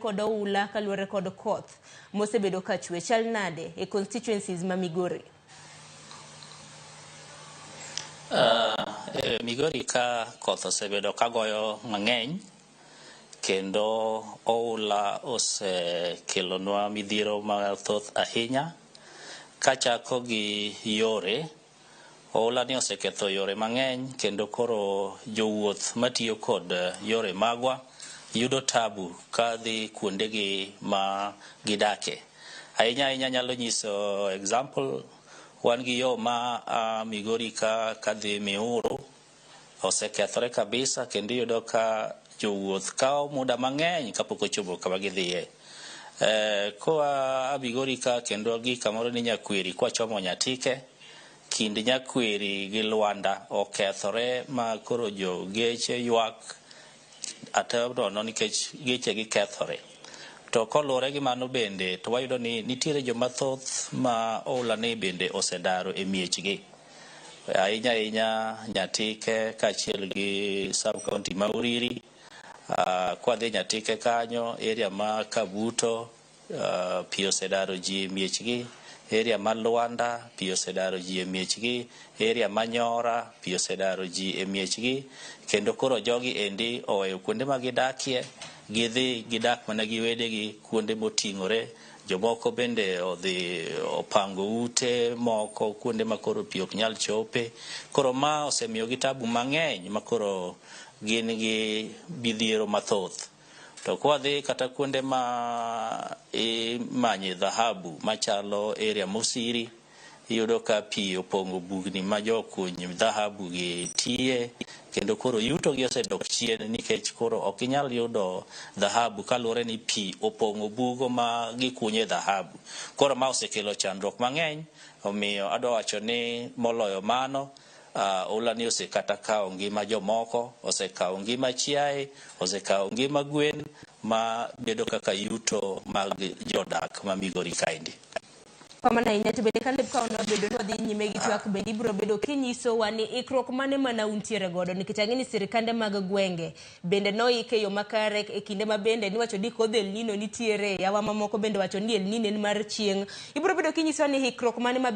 kod oula kaluwore kod koth mosebedo ka chwe. Chal nade e constituencies ma Migori? Migori ka koth osebedo kagoyo mang'eny kendo oula osekelonwa midhiero mathoth ahinya. Kachako gi yore, oula ni oseketho yore mang'eny kendo koro jowuoth matiyo kod yore magwa yudo tabu kadhi kuondegi ma gidake. Ahinya nyalo nyiso example, wan gi yo ma Migori kadhi Miuru osekethore kabisa kendo iyudo ka jowuoth kawo muda mang'eny kapok ochopo kama gidhiye. Koa Migori ka kendo gi kamoro ni Nyakweri kwachomo Nyatike, kind Nyakweri gi Luanda okethore ma koro jo geche ywak atanono nikech geche gi kethore. To kolure gi mano bende to wayudo ni nitiere joma thoth ma oula ni bende osedaro e miechgi. Ahinya Nyatike kaachiel gi sub county ma Uriri. Kwa dhi Nyatike kanyo, area ma Kabuto, pi osedaro ji e miechgi. Area ma Luanda, pi osedaro ji e miechgi. Area ma Nyora, pi osedaro ji e miechgi. Kendo koro jogi endi oweyo kuonde ma gidakie, gidhi gidak mana gi wedegi kuonde moting'ore. Jomoko bende odhi opango ute moko kuonde ma koro pi ok nyal chope. Koro ma osemiyo gi tabu mang'eny ma koro gin gi midhiero mathoth. To kwa dhi kata kuonde ma imanye dhahabu machalo area Mosiri, iyudo ka pi opong'o bugni ma jokuny dhahabu gi tiye, kendo koro yuto gi osedok chien nikech koro ok inyal yudo dhahabu kaluwore ni pi opong'o bugo ma gikunye dhahabu. Koro ma osekelo chandruok mang'eny, omiyo adwa wacho ni moloyo mano, oula ni osekata kawo ngima jomoko, osekawo ngima chiaye, osekawo ngima gwen ma bedo kaka yuto mag jodak ma Migori kaendi. Pamana inyati bende kale ka ono bedo no dhi nyime gi twak bende ibro bedo kinyiso wa ni ikruok mane mana untiere godo nikech ang'eni sirikande mag gwenge bende no ike yo makare e kinde ma bende niwacho ni kodh El Nino nitiere, yawa mamoko bende wacho ni El Nino en mar chieng'. Ibro bedo kinyiso ni ikruok mane ma